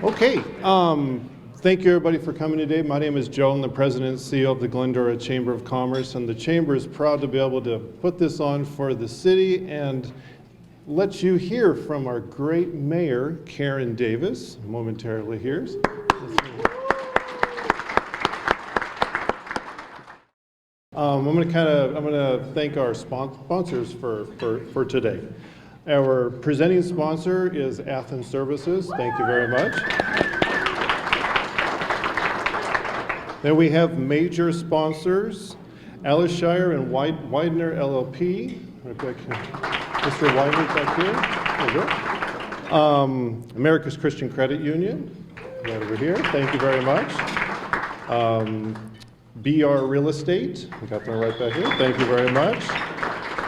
Okay, thank you everybody for coming today. My name is Joe. I'm the President and CEO of the Glendora Chamber of Commerce, and the Chamber is proud to be able to put this on for the city and let you hear from our great mayor, Karen Davis, momentarily here. I'm going to thank our sponsors for today. Our presenting sponsor is Athens Services. Thank you very much. Then we have major sponsors, Alishire and Widener LLP. Mr. Widener back here. There you go. America's Christian Credit Union, right over here. Thank you very much. BR Real Estate, we got them right back here. Thank you very much.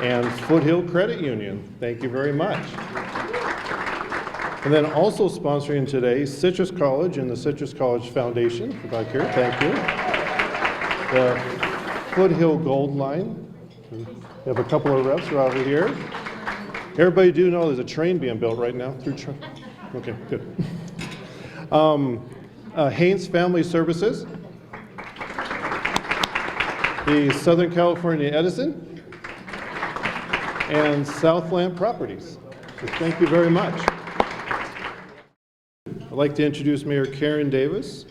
And Foothill Credit Union, thank you very much. And then also sponsoring today, Citrus College and the Citrus College Foundation, back here, thank you. The Foothill Gold Line, we have a couple of reps right over here. Everybody do know there's a train being built right now through, okay, good. Haynes Family Services, the Southern California Edison, and Southland Properties. So thank you very much. I'd like to introduce Mayor Karen Davis.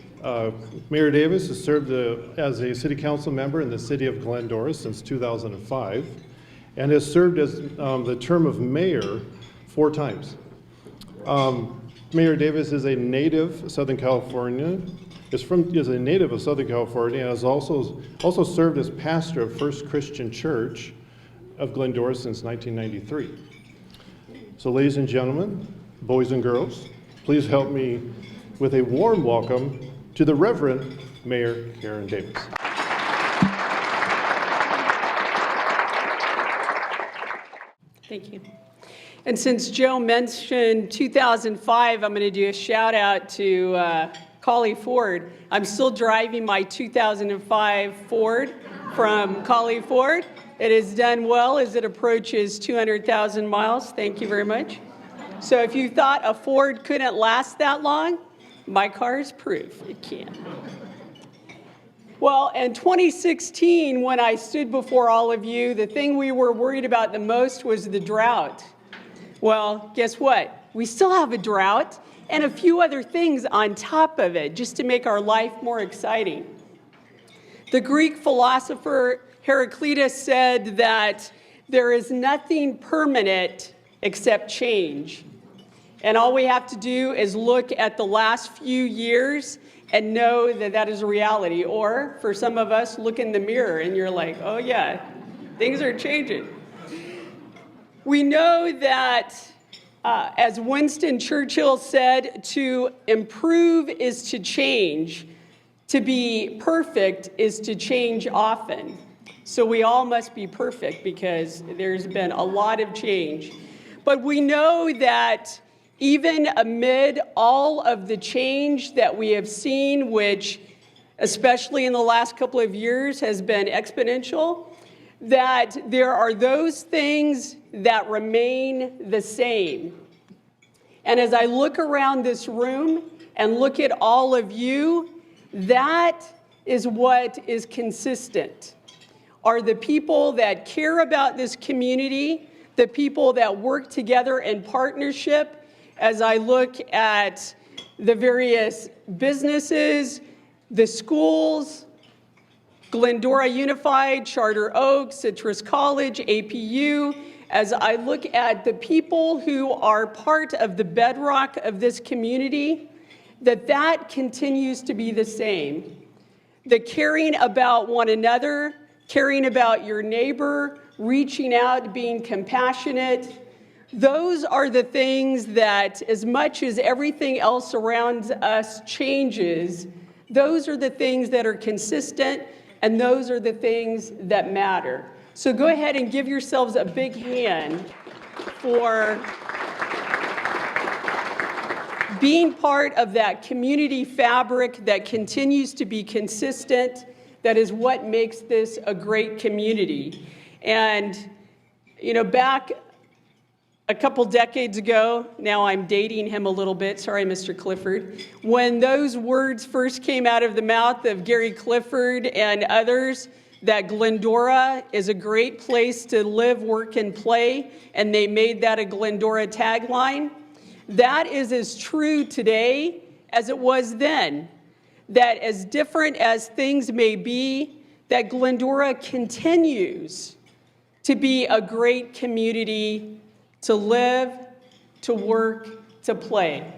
Mayor Davis has served as a city council member in the city of Glendora since 2005 and has served as the term of mayor 4 times. Mayor Davis is a native of Southern California, is a native of Southern California, and has also served as pastor of First Christian Church of Glendora since 1993. So ladies and gentlemen, boys and girls, please help me with a warm welcome to the Reverend Mayor Karen Davis. Thank you. And since Joe mentioned 2005, I'm going to do a shout out to Collie Ford. I'm still driving my 2005 Ford from Collie Ford. It has done well as it approaches 200,000 miles. Thank you very much. So if you thought a Ford couldn't last that long, my car is proof it can. Well, in 2016, when I stood before all of you, the thing we were worried about the most was the drought. Well, guess what? We still have a drought and a few other things on top of it just to make our life more exciting. The Greek philosopher Heraclitus said that there is nothing permanent except change. And all we have to do is look at the last few years and know that that is a reality. Or for some of us, look in the mirror and you're like, oh yeah, things are changing. We know that, as Winston Churchill said, to improve is to change. To be perfect is to change often. So we all must be perfect because there's been a lot of change. But we know that even amid all of the change that we have seen, which especially in the last couple of years has been exponential, that there are those things that remain the same. And as I look around this room and look at all of you, that is what is consistent. Are the people that care about this community, the people that work together in partnership. As I look at the various businesses, the schools, Glendora Unified, Charter Oak, Citrus College, APU, as I look at the people who are part of the bedrock of this community, that continues to be the same. The caring about one another, caring about your neighbor, reaching out, being compassionate. Those are the things that, as much as everything else around us changes, those are the things that are consistent, and those are the things that matter. So go ahead and give yourselves a big hand for being part of that community fabric that continues to be consistent. That is what makes this a great community. And, you know, back a couple decades ago, now I'm dating him a little bit, sorry, Mr. Clifford, when those words first came out of the mouth of Gary Clifford and others, that Glendora is a great place to live, work, and play, and they made that a Glendora tagline. That is as true today as it was then. That as different as things may be, that Glendora continues to be a great community to live, to work, to play.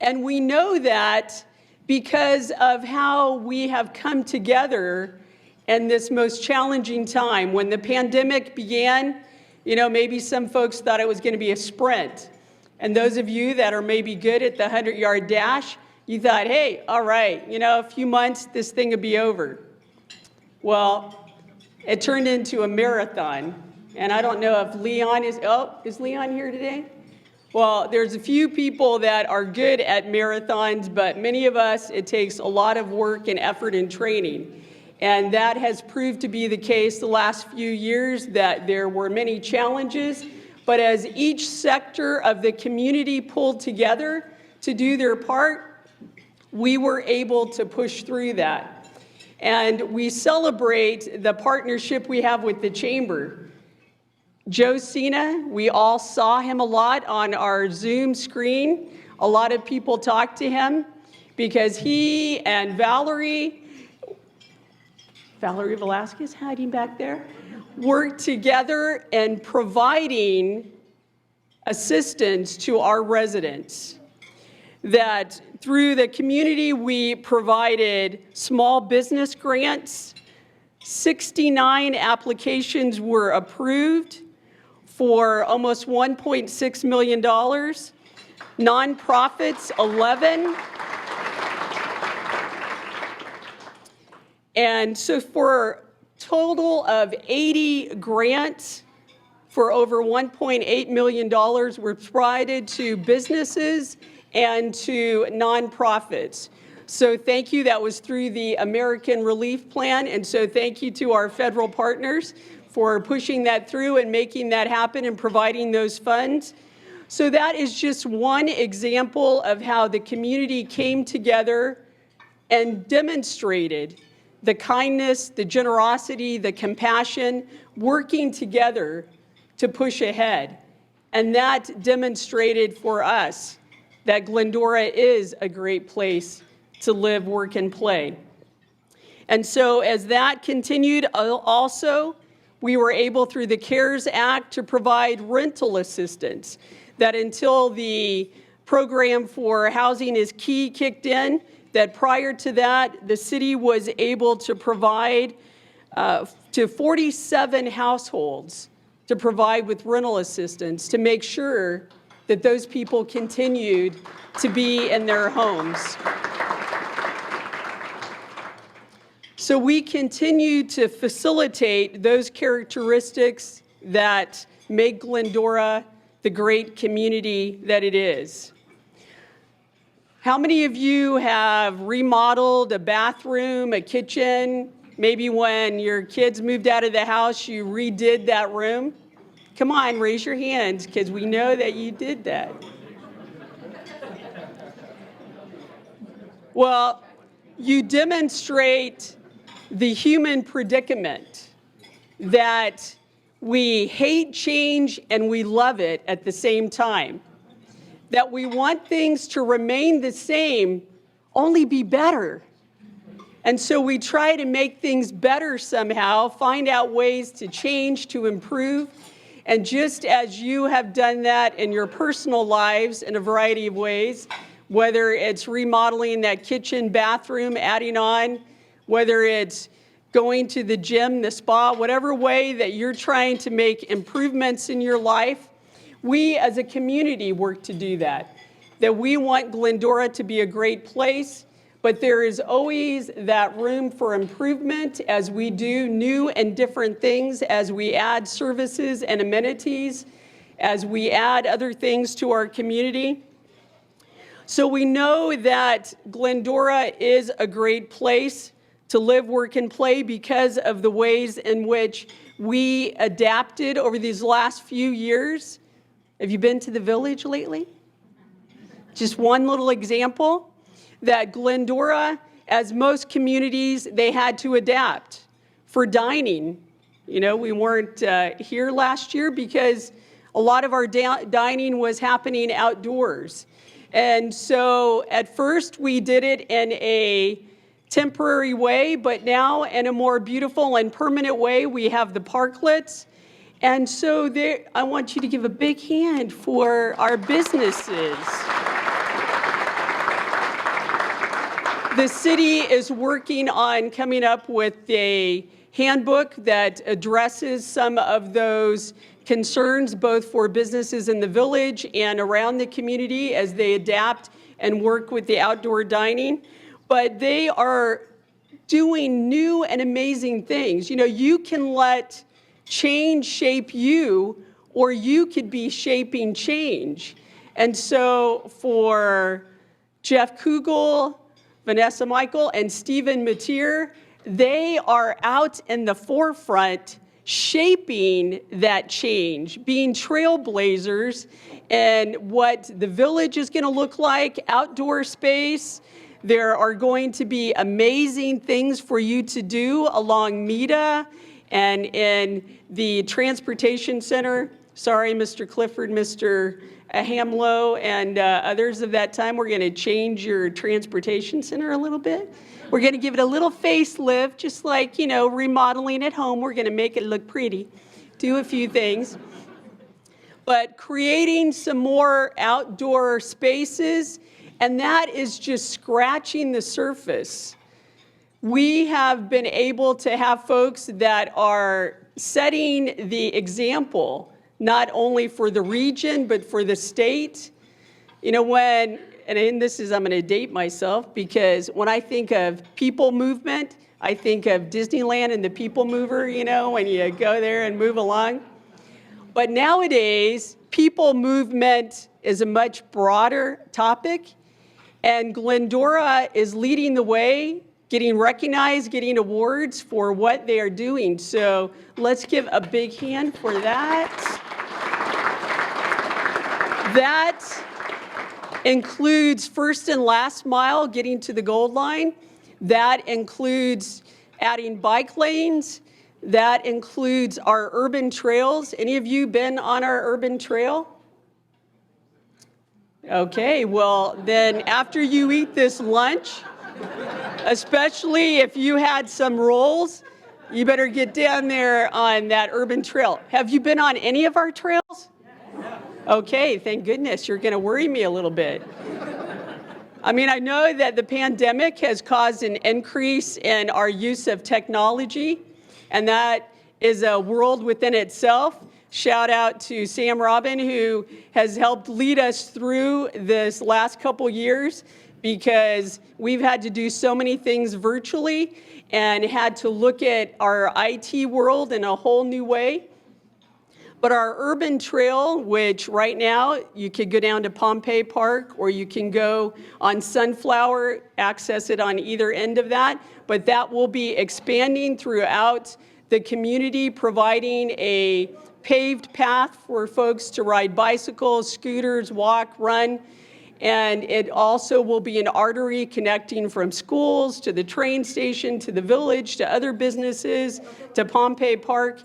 And we know that because of how we have come together in this most challenging time. When the pandemic began, maybe some folks thought it was going to be a sprint. And those of you that are maybe good at the 100-yard dash, you thought, hey, all right, a few months, this thing will be over. Well, it turned into a marathon. And I don't know if Leon is Leon here today? Well, there's a few people that are good at marathons, but many of us, it takes a lot of work and effort and training. And that has proved to be the case the last few years, that there were many challenges. But as each sector of the community pulled together to do their part, we were able to push through that. And we celebrate the partnership we have with the Chamber. Joe Cena, we all saw him a lot on our Zoom screen. A lot of people talked to him because he and Valerie Velasquez, hiding back there, worked together in providing assistance to our residents. That through the community, we provided small business grants. 69 applications were approved for almost $1.6 million. Nonprofits, 11. And so for a total of 80 grants for over $1.8 million were provided to businesses and to nonprofits. So thank you. That was through the American Relief Plan. And so thank you to our federal partners for pushing that through and making that happen and providing those funds. So that is just one example of how the community came together and demonstrated the kindness, the generosity, the compassion, working together to push ahead. And that demonstrated for us that Glendora is a great place to live, work, and play. And so as that continued also, we were able through the CARES Act to provide rental assistance, that until the program for Housing is Key kicked in, that prior to that, the city was able to provide to 47 households to provide with rental assistance to make sure that those people continued to be in their homes. So we continue to facilitate those characteristics that make Glendora the great community that it is. How many of you have remodeled a bathroom, a kitchen? Maybe when your kids moved out of the house, you redid that room? Come on, raise your hands, because we know that you did that. Well, you demonstrate the human predicament that we hate change and we love it at the same time. That we want things to remain the same, only be better. And so we try to make things better somehow, find out ways to change, to improve. And just as you have done that in your personal lives in a variety of ways, whether it's remodeling that kitchen, bathroom, adding on, whether it's going to the gym, the spa, whatever way that you're trying to make improvements in your life, we as a community work to do that. That we want Glendora to be a great place, but there is always that room for improvement as we do new and different things, as we add services and amenities, as we add other things to our community. So we know that Glendora is a great place to live, work, and play because of the ways in which we adapted over these last few years Have you been to the Village lately? Just one little example that Glendora, as most communities, they had to adapt for dining. You know, we weren't here last year because a lot of our dining was happening outdoors. And so at first we did it in a temporary way, but now in a more beautiful and permanent way, we have the parklets. And so there, I want you to give a big hand for our businesses. The city is working on coming up with a handbook that addresses some of those concerns, both for businesses in the village and around the community as they adapt and work with the outdoor dining. But they are doing new and amazing things. You know, you can let change shape you, or you could be shaping change. And so for Jeff Kugel, Vanessa Michael, and Stephen Mateer, they are out in the forefront shaping that change, being trailblazers, and what the village is going to look like, outdoor space. There are going to be amazing things for you to do along Meta and in the transportation center. Sorry, Mr. Clifford, Mr. Hamlow, and others of that time. We're going to change your transportation center a little bit. We're going to give it a little facelift, just like, you know, remodeling at home. We're going to make it look pretty, do a few things. But creating some more outdoor spaces, and that is just scratching the surface. We have been able to have folks that are setting the example, not only for the region, but for the state. You know, when, and in this is, I'm going to date myself, because when I think of people movement, I think of Disneyland and the people mover, you know, when you go there and move along. But nowadays, people movement is a much broader topic, and Glendora is leading the way, getting recognized, getting awards for what they are doing. So let's give a big hand for that. That includes first and last mile, getting to the gold line. That includes adding bike lanes. That includes our urban trails. Any of you been on our urban trail? Okay, well, then after you eat this lunch, especially if you had some rolls, you better get down there on that urban trail. Have you been on any of our trails? Okay, thank goodness. You're going to worry me a little bit. I mean, I know that the pandemic has caused an increase in our use of technology, and that is a world within itself. Shout out to Sam Robin, who has helped lead us through this last couple years, because we've had to do so many things virtually and had to look at our IT world in a whole new way. But our urban trail, which right now you could go down to Pompey Park, or you can go on Sunflower, access it on either end of that, but that will be expanding throughout the community, providing a paved path for folks to ride bicycles, scooters, walk, run. And it also will be an artery connecting from schools to the train station, to the village, to other businesses, to Pompey Park.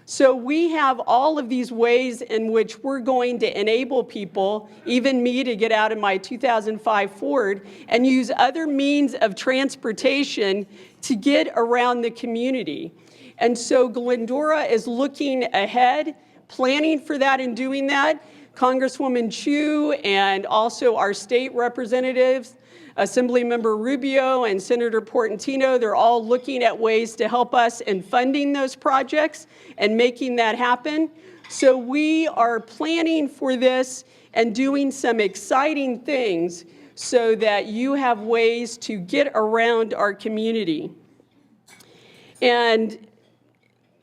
So we have all of these ways in which we're going to enable people, even me, to get out of my 2005 Ford and use other means of transportation to get around the community. And so Glendora is looking ahead, planning for that and doing that. Congresswoman Chu and also our state representatives, Assemblymember Rubio and Senator Portantino, they're all looking at ways to help us in funding those projects and making that happen. So we are planning for this and doing some exciting things so that you have ways to get around our community. And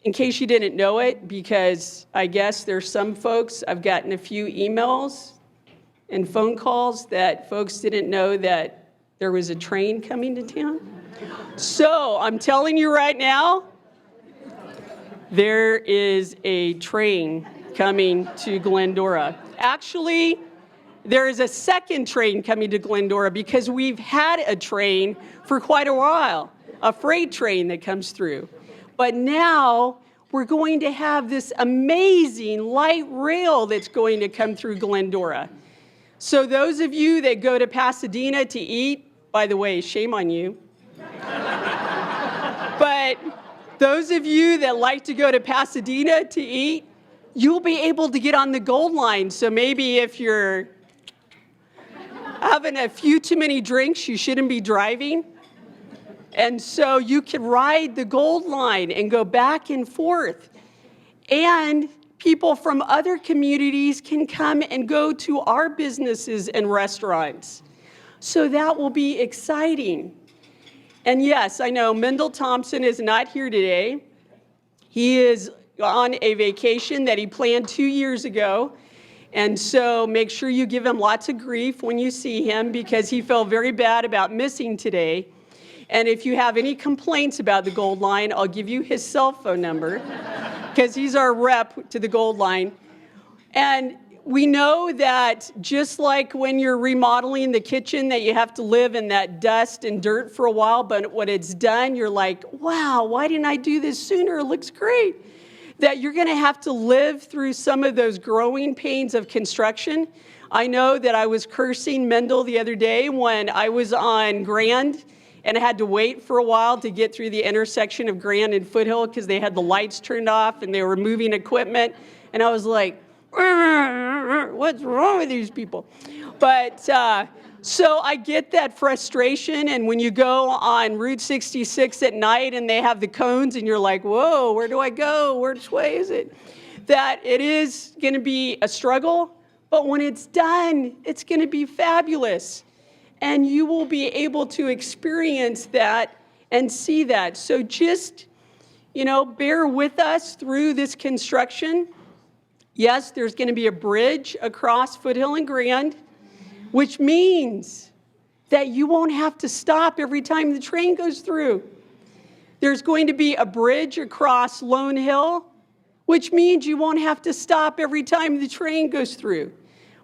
in case you didn't know it, because I guess there's some folks, I've gotten a few emails and phone calls that folks didn't know that there was a train coming to town. So I'm telling you right now, there is a train coming to Glendora. Actually, there is a second train coming to Glendora because we've had a train for quite a while, a freight train that comes through. But now we're going to have this amazing light rail that's going to come through Glendora. So those of you that go to Pasadena to eat, by the way, shame on you. But those of you that like to go to Pasadena to eat, you'll be able to get on the Gold Line. So maybe if you're having a few too many drinks, you shouldn't be driving. And so you can ride the Gold Line and go back and forth. And people from other communities can come and go to our businesses and restaurants. So that will be exciting. And yes, I know Mendel Thompson is not here today. He is on a vacation that he planned 2 years ago. And so make sure you give him lots of grief when you see him because he felt very bad about missing today. And if you have any complaints about the Gold Line, I'll give you his cell phone number because he's our rep to the Gold Line. And we know that just like when you're remodeling the kitchen that you have to live in that dust and dirt for a while, but when it's done, you're like, wow, why didn't I do this sooner? It looks great. That you're gonna have to live through some of those growing pains of construction. I know that I was cursing Mendel the other day when I was on Grand and I had to wait for a while to get through the intersection of Grand and Foothill because they had the lights turned off and they were moving equipment. And I was like, what's wrong with these people? But so I get that frustration. And when you go on Route 66 at night and they have the cones and you're like, whoa, where do I go? Which way is it? That it is going to be a struggle. But when it's done, it's going to be fabulous. And you will be able to experience that and see that. So just, bear with us through this construction. Yes, there's going to be a bridge across Foothill and Grand, which means that you won't have to stop every time the train goes through. There's going to be a bridge across Lone Hill, which means you won't have to stop every time the train goes through.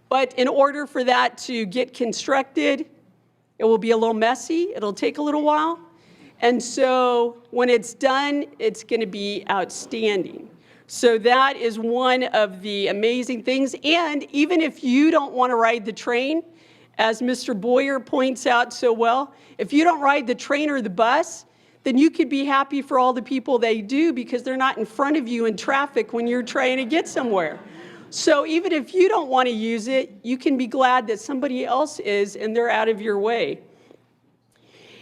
But in order for that to get constructed, it will be a little messy. It'll take a little while. And so when it's done, it's going to be outstanding. So that is one of the amazing things. And even if you don't want to ride the train, as Mr. Boyer points out so well, if you don't ride the train or the bus, then you could be happy for all the people they do because they're not in front of you in traffic when you're trying to get somewhere. So even if you don't want to use it, you can be glad that somebody else is and they're out of your way.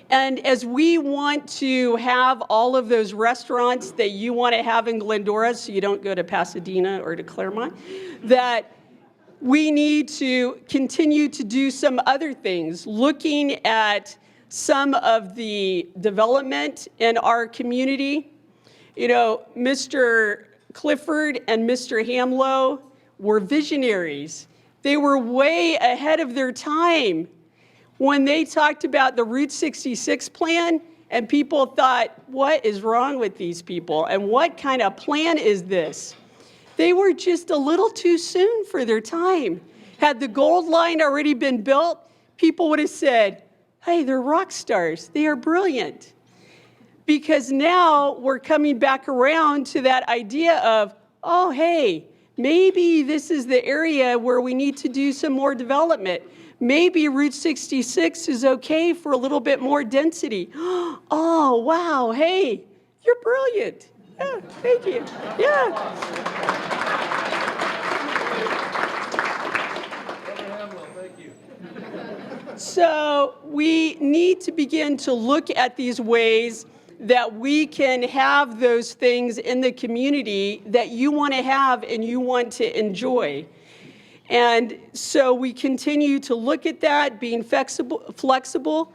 And as we want to have all of those restaurants that you want to have in Glendora so you don't go to Pasadena or to Claremont, that we need to continue to do some other things, looking at some of the development in our community. Mr. Clifford and Mr. Hamlow were visionaries. They were way ahead of their time when they talked about the Route 66 plan, and people thought, what is wrong with these people? And what kind of plan is this? They were just a little too soon for their time. Had the Gold Line already been built, people would have said, hey, they're rock stars. They are brilliant. Because now we're coming back around to that idea of, oh, hey, maybe this is the area where we need to do some more development. Maybe Route 66 is okay for a little bit more density. Oh, wow, hey, you're brilliant. Yeah, thank you. Yeah. So we need to begin to look at these ways that we can have those things in the community that you want to have and you want to enjoy. And so we continue to look at that, being flexible.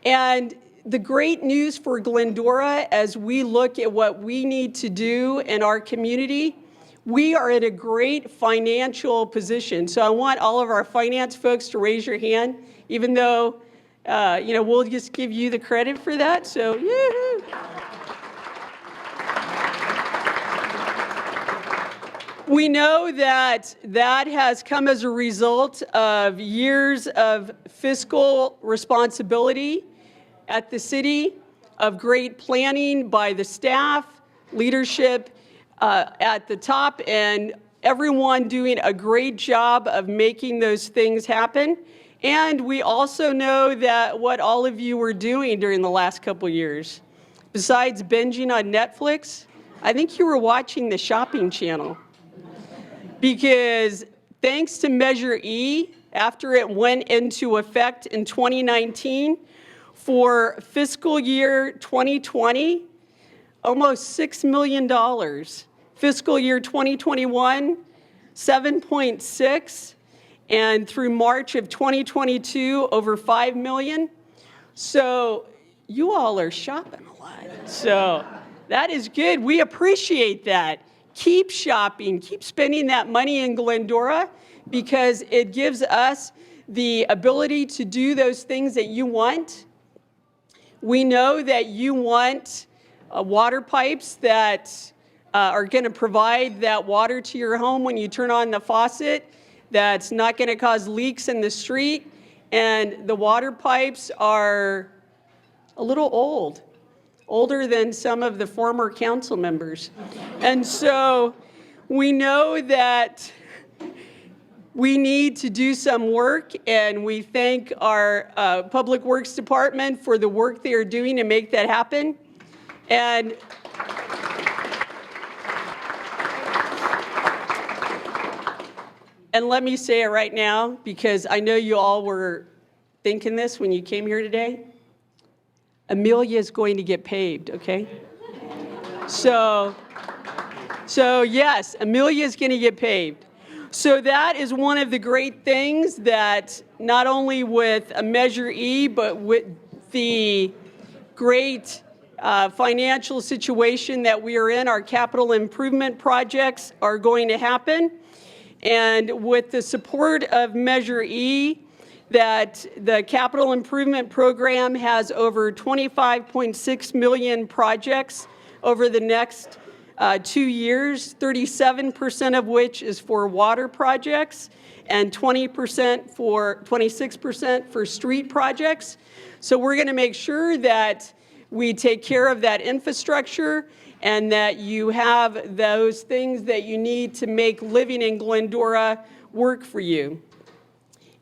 And the great news for Glendora as we look at what we need to do in our community, we are in a great financial position. So I want all of our finance folks to raise your hand, even though, we'll just give you the credit for that. So, yoo-hoo. We know that that has come as a result of years of fiscal responsibility at the city, of great planning by the staff, leadership at the top, and everyone doing a great job of making those things happen. And we also know that what all of you were doing during the last couple years, besides binging on Netflix, I think you were watching the shopping channel. Because thanks to Measure E, after it went into effect in 2019, for fiscal year 2020, almost $6 million. Fiscal year 2021, 7.6, and through March of 2022, over 5 million. So you all are shopping a lot. So that is good. We appreciate that. Keep shopping, keep spending that money in Glendora, because it gives us the ability to do those things that you want. We know that you want water pipes that are going to provide that water to your home when you turn on the faucet, that's not going to cause leaks in the street. And the water pipes are a little old. Older than some of the former council members. And so we know that we need to do some work, and we thank our Public Works Department for the work they are doing to make that happen. And let me say it right now, because I know you all were thinking this when you came here today. Amelia is going to get paved, okay? So yes, Amelia is going to get paved. So that is one of the great things that not only with a Measure E, but with the great financial situation that we are in, our capital improvement projects are going to happen. And with the support of Measure E, that the capital improvement program has over 25.6 million projects over the next 2 years, 37% of which is for water projects and 26% for street projects. So we're going to make sure that we take care of that infrastructure and that you have those things that you need to make living in Glendora work for you.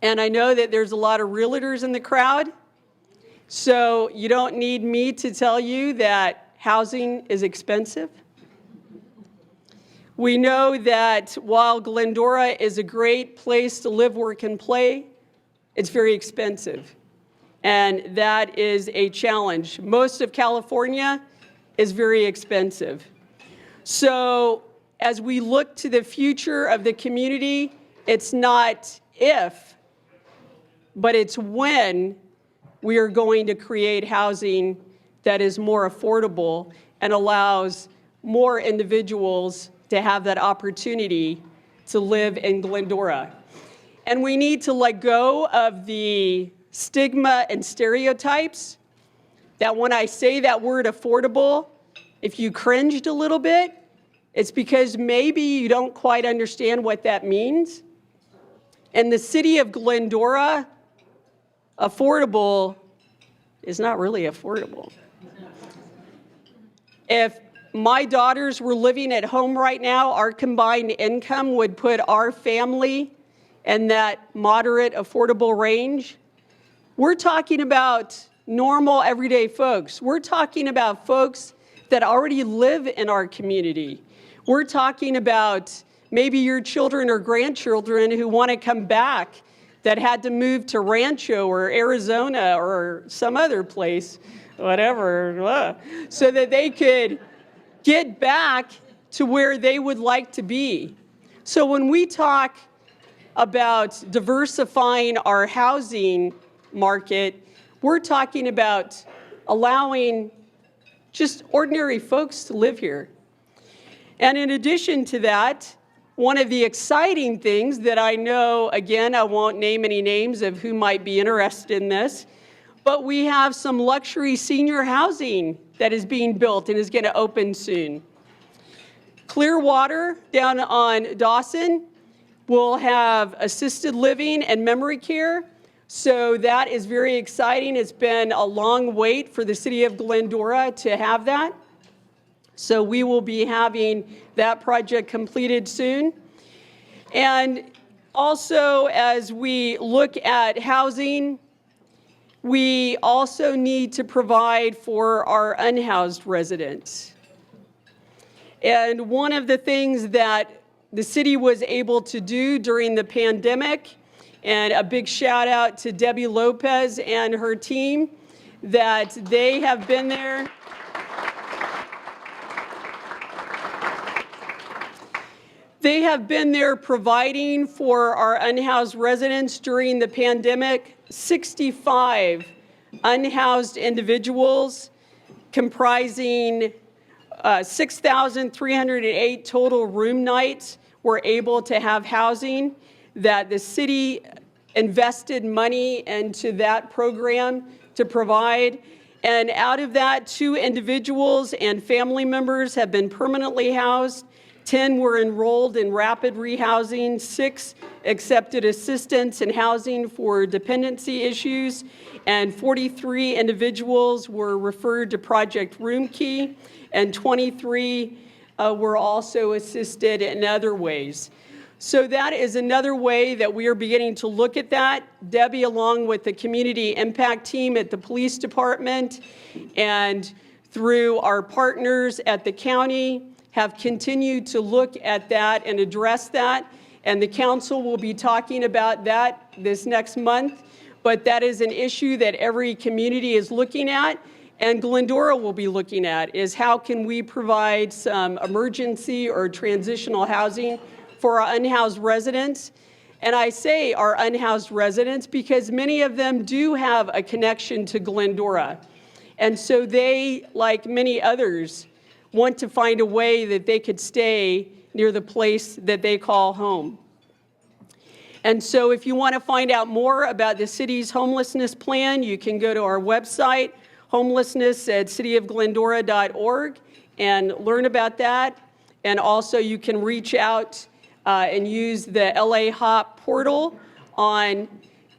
And I know that there's a lot of realtors in the crowd, so you don't need me to tell you that housing is expensive. We know that while Glendora is a great place to live, work, and play, it's very expensive. And that is a challenge. Most of California is very expensive. So as we look to the future of the community, it's not if, but it's when we are going to create housing that is more affordable and allows more individuals to have that opportunity to live in Glendora. And we need to let go of the stigma and stereotypes that when I say that word affordable, if you cringed a little bit, it's because maybe you don't quite understand what that means. In the city of Glendora, affordable is not really affordable. If my daughters were living at home right now, our combined income would put our family in that moderate, affordable range. We're talking about normal, everyday folks. We're talking about folks that already live in our community. We're talking about maybe your children or grandchildren who want to come back that had to move to Rancho or Arizona or some other place, whatever, so that they could get back to where they would like to be. So when we talk about diversifying our housing market, we're talking about allowing just ordinary folks to live here. And in addition to that, one of the exciting things that I know, again, I won't name any names of who might be interested in this, but we have some luxury senior housing that is being built and is going to open soon. Clearwater down on Dawson will have assisted living and memory care. So that is very exciting. It's been a long wait for the city of Glendora to have that. So we will be having that project completed soon. And also, as we look at housing, we also need to provide for our unhoused residents. And one of the things that the city was able to do during the pandemic, and a big shout out to Debbie Lopez and her team, that they have been there. They have been there providing for our unhoused residents during the pandemic. 65 unhoused individuals comprising 6,308 total room nights were able to have housing, that the city invested money into that program to provide. And out of that, 2 individuals and family members have been permanently housed. 10 were enrolled in rapid rehousing, 6 accepted assistance in housing for dependency issues, and 43 individuals were referred to Project Room Key, and 23 were also assisted in other ways. So that is another way that we are beginning to look at that. Debbie, along with the community impact team at the police department and through our partners at the county, have continued to look at that and address that. And the council will be talking about that this next month. But that is an issue that every community is looking at, and Glendora will be looking at, is how can we provide some emergency or transitional housing for our unhoused residents. And I say our unhoused residents because many of them do have a connection to Glendora. And so they, like many others, want to find a way that they could stay near the place that they call home. And so if you want to find out more about the city's homelessness plan, you can go to our website, homelessness@cityofglendora.org, and learn about that. And also you can reach out and use the LA HOP portal on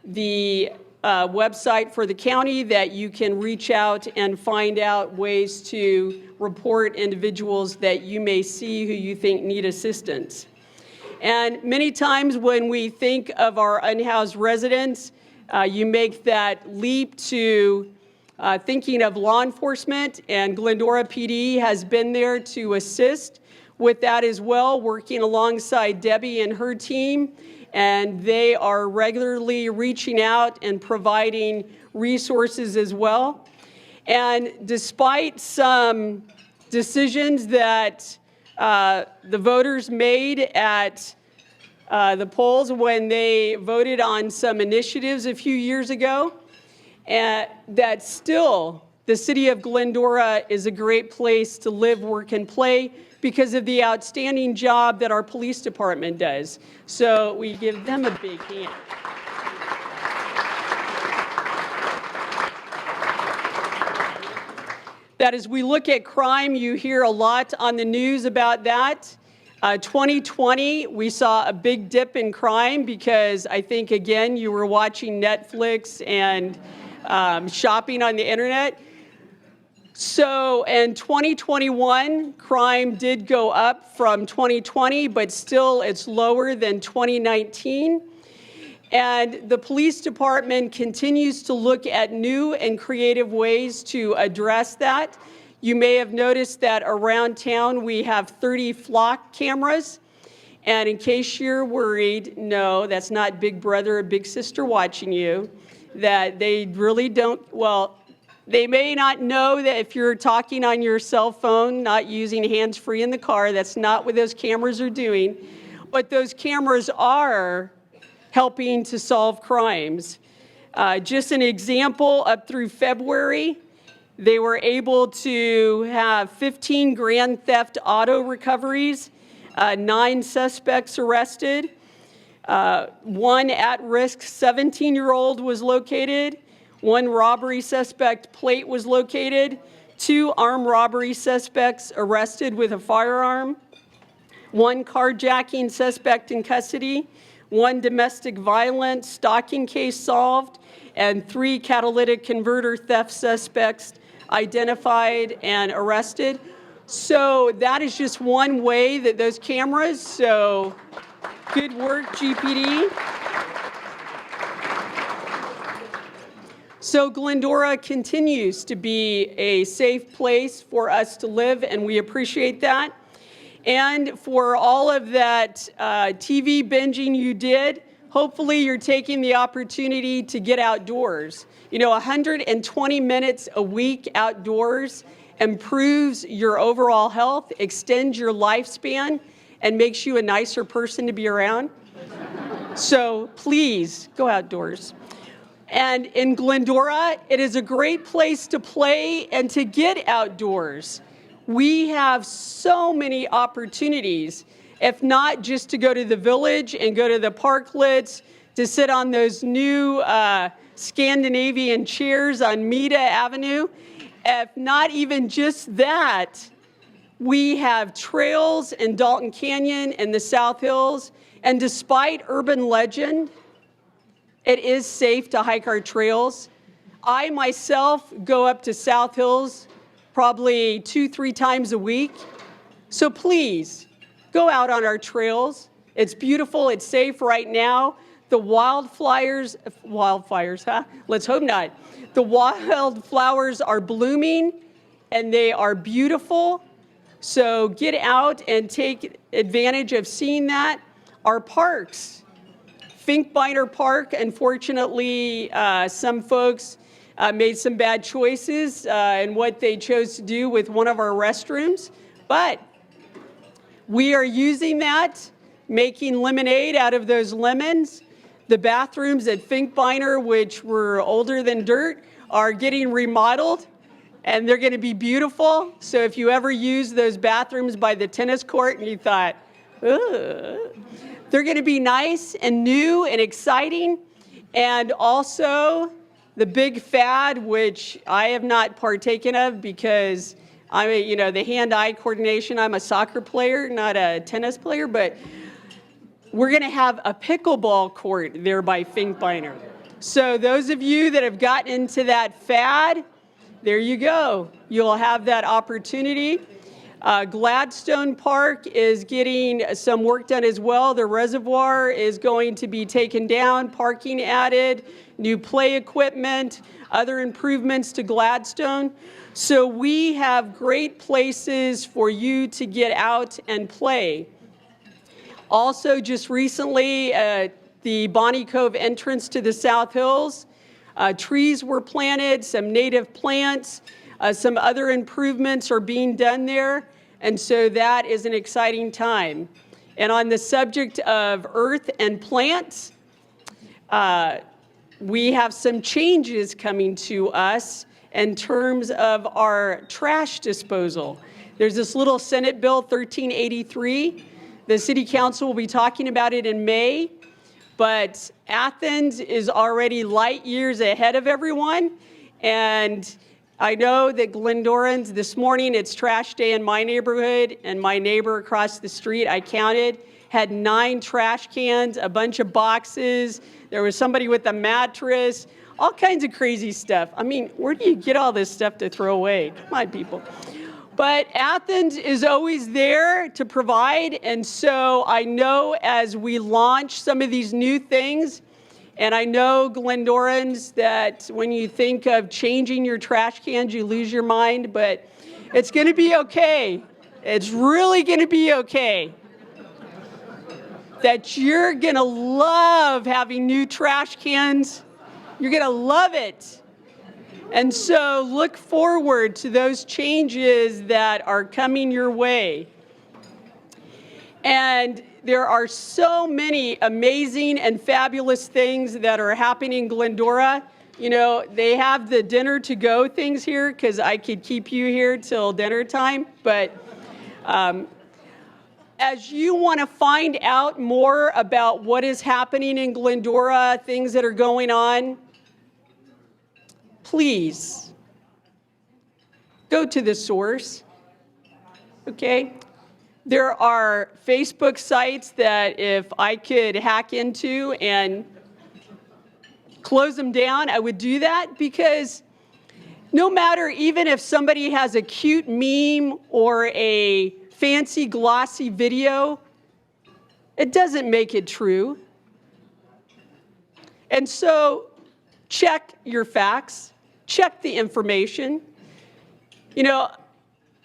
the website for the county, that you can reach out and find out ways to report individuals that you may see who you think need assistance. And many times when we think of our unhoused residents, you make that leap to thinking of law enforcement, and Glendora PD has been there to assist with that as well, working alongside Debbie and her team. And they are regularly reaching out and providing resources as well. And despite some decisions that the voters made at the polls when they voted on some initiatives a few years ago, that still the city of Glendora is a great place to live, work, and play because of the outstanding job that our police department does. So we give them a big hand. That as we look at crime, you hear a lot on the news about that. 2020, we saw a big dip in crime because I think, again, you were watching Netflix and shopping on the internet. So in 2021, crime did go up from 2020, but still it's lower than 2019. And the police department continues to look at new and creative ways to address that. You may have noticed that around town we have 30 flock cameras. And in case you're worried, no, that's not Big Brother or Big Sister watching you, that they really don't, well, they may not know that if you're talking on your cell phone, not using hands-free in the car, that's not what those cameras are doing. But those cameras are helping to solve crimes. Just an example, up through February, they were able to have 15 grand theft auto recoveries, 9 suspects arrested, 1 at-risk 17-year-old was located, 1 robbery suspect plate was located, 2 armed robbery suspects arrested with a firearm. 1 carjacking suspect in custody, 1 domestic violence stalking case solved, and 3 catalytic converter theft suspects identified and arrested. So that is just one way that those cameras, so good work, GPD. So Glendora continues to be a safe place for us to live, and we appreciate that. And for all of that TV binging you did, hopefully you're taking the opportunity to get outdoors. 120 minutes a week outdoors improves your overall health, extends your lifespan, and makes you a nicer person to be around. So please go outdoors. And in Glendora, it is a great place to play and to get outdoors. We have so many opportunities, if not just to go to the village and go to the parklets, to sit on those new Scandinavian chairs on Mita Avenue. If not even just that, we have trails in Dalton Canyon and the South Hills. And despite urban legend, it is safe to hike our trails. I myself go up to South Hills probably 2-3 times a week. So please, go out on our trails. It's beautiful, it's safe right now. The wildfires, huh? Let's hope not. The wildflowers are blooming and they are beautiful. So get out and take advantage of seeing that. Our parks, Finkbeiner Park, unfortunately, some folks made some bad choices in what they chose to do with one of our restrooms, but we are using that, making lemonade out of those lemons. The bathrooms at Finkbeiner, which were older than dirt, are getting remodeled, and they're going to be beautiful. So if you ever use those bathrooms by the tennis court and you thought, ugh, they're going to be nice and new and exciting. And also the big fad, which I have not partaken of because I'm the hand-eye coordination. I'm a soccer player, not a tennis player, but we're going to have a pickleball court there by Finkbeiner. So those of you that have gotten into that fad, there you go. You'll have that opportunity. Gladstone Park is getting some work done as well. The reservoir is going to be taken down, parking added, new play equipment, other improvements to Gladstone. So we have great places for you to get out and play. Also, just recently, the Bonnie Cove entrance to the South Hills, trees were planted, some native plants, some other improvements are being done there. And so that is an exciting time. And on the subject of earth and plants, we have some changes coming to us in terms of our trash disposal. There's this little Senate Bill 1383. The City Council will be talking about it in May, but Athens is already light years ahead of everyone. And I know that Glendorans, this morning it's trash day in my neighborhood, and my neighbor across the street, I counted, had 9 trash cans, a bunch of boxes. There was somebody with a mattress, all kinds of crazy stuff. I mean, where do you get all this stuff to throw away? Come on, people. But Athens is always there to provide, and so I know as we launch some of these new things, and I know, Glendorans, that when you think of changing your trash cans, you lose your mind, but it's going to be okay. It's really going to be okay. That you're going to love having new trash cans. You're going to love it. And so look forward to those changes that are coming your way. And there are so many amazing and fabulous things that are happening in Glendora. They have the dinner to go things here because I could keep you here till dinner time. But as you want to find out more about what is happening in Glendora, things that are going on, please go to the source, okay? There are Facebook sites that if I could hack into and close them down, I would do that, because no matter, even if somebody has a cute meme or a fancy glossy video, it doesn't make it true. And so check your facts, check the information. You know,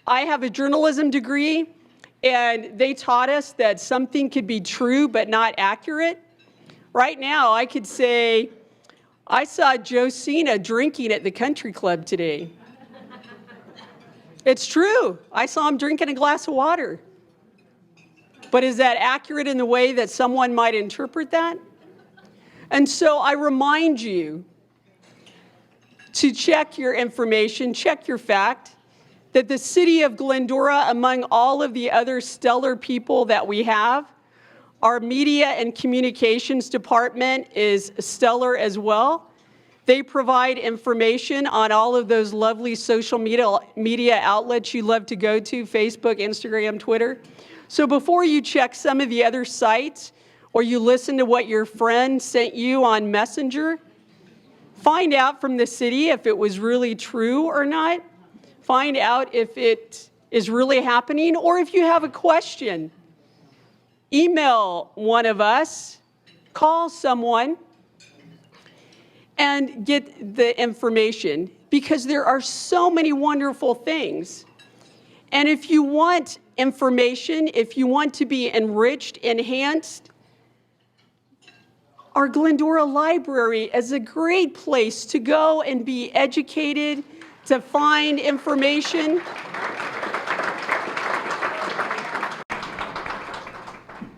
I have a journalism degree, and they taught us that something could be true but not accurate. Right now, I could say, I saw Josina drinking at the country club today. It's true. I saw him drinking a glass of water. But is that accurate in the way that someone might interpret that? And so I remind you to check your information, check your fact, that the city of Glendora, among all of the other stellar people that we have, our media and communications department is stellar as well. They provide information on all of those lovely social media outlets you love to go to, Facebook, Instagram, Twitter. So before you check some of the other sites, or you listen to what your friend sent you on Messenger, find out from the city if it was really true or not. Find out if it is really happening, or if you have a question, email one of us, call someone, and get the information, because there are so many wonderful things. And if you want information, if you want to be enriched, enhanced, our Glendora Library is a great place to go and be educated, to find information.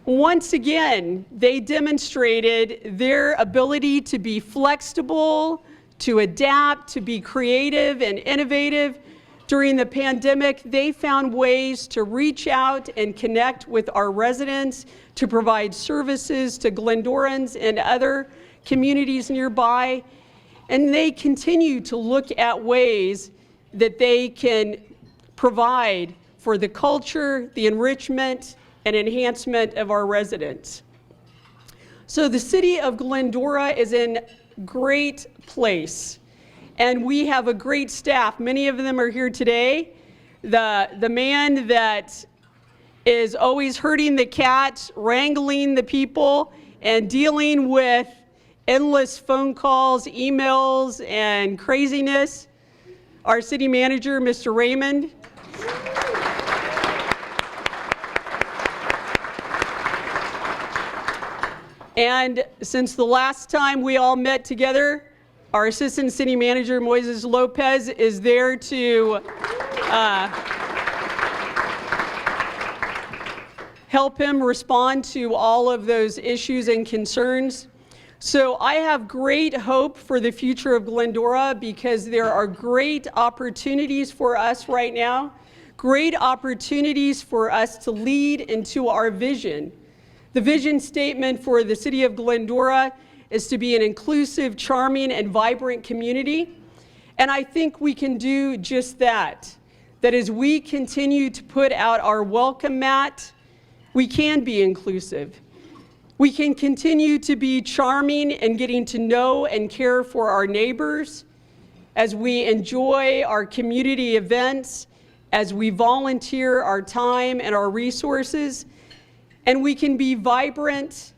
Once again, they demonstrated their ability to be flexible, to adapt, to be creative and innovative. During the pandemic, they found ways to reach out and connect with our residents, to provide services to Glendorans and other communities nearby. And they continue to look at ways that they can provide for the culture, the enrichment, and enhancement of our residents. So the city of Glendora is in great place, and we have a great staff. Many of them are here today. The man that is always herding the cats, wrangling the people, and dealing with endless phone calls, emails, and craziness, our city manager, Mr. Raymond. And since the last time we all met together, our assistant city manager, Moises Lopez, is there to help him respond to all of those issues and concerns. So I have great hope for the future of Glendora, because there are great opportunities for us right now, great opportunities for us to lead into our vision. The vision statement for the city of Glendora is to be an inclusive, charming, and vibrant community. And I think we can do just that. That as we continue to put out our welcome mat, we can be inclusive. We can continue to be charming and getting to know and care for our neighbors as we enjoy our community events, as we volunteer our time and our resources. And we can be vibrant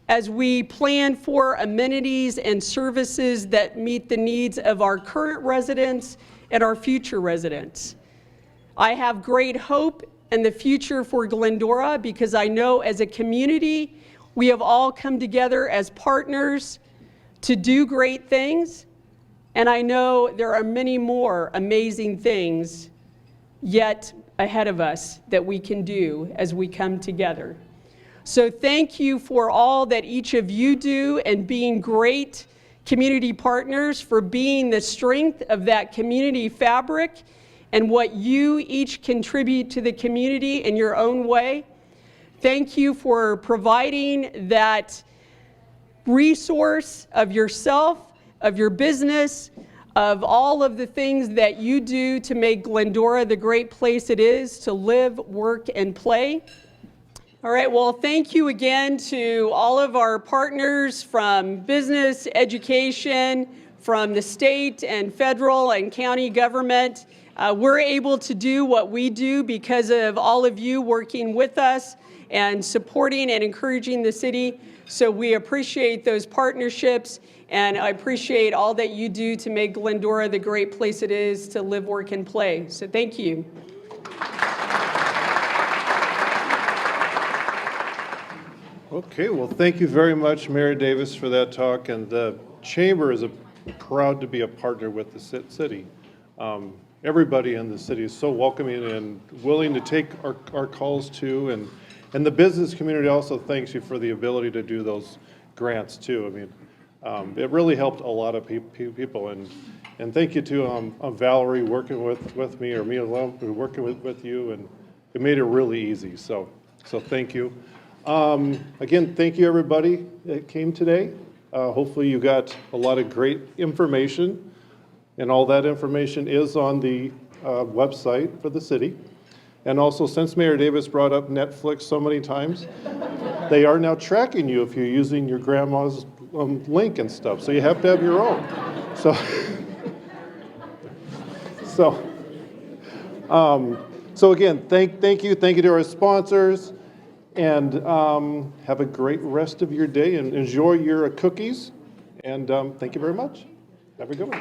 as we plan for amenities and services that meet the needs of our current residents and our future residents. I have great hope in the future for Glendora, because I know as a community, we have all come together as partners to do great things. And I know there are many more amazing things yet ahead of us that we can do as we come together. So thank you for all that each of you do, and being great community partners, for being the strength of that community fabric and what you each contribute to the community in your own way. Thank you for providing that resource of yourself, of your business, of all of the things that you do to make Glendora the great place it is to live, work, and play. All right, well, thank you again to all of our partners from business, education, from the state and federal and county government. We're able to do what we do because of all of you working with us and supporting and encouraging the city. So we appreciate those partnerships, and I appreciate all that you do to make Glendora the great place it is to live, work, and play. So thank you. Okay, well, thank you very much, Mayor Davis, for that talk. And the Chamber is proud to be a partner with the city. Everybody in the city is so welcoming and willing to take our calls too. And the business community also thanks you for the ability to do those grants too. I mean, it really helped a lot of people. And thank you to Valerie working with me, or me alone working with you, and it made it really easy. So thank you. Again, thank you everybody that came today. Hopefully you got a lot of great information, and all that information is on the website for the city. And also, since Mayor Davis brought up Netflix so many times, they are now tracking you if you're using your grandma's link and stuff. So you have to have your own. So again, thank you to our sponsors, and have a great rest of your day and enjoy your cookies. And thank you very much. Have a good one.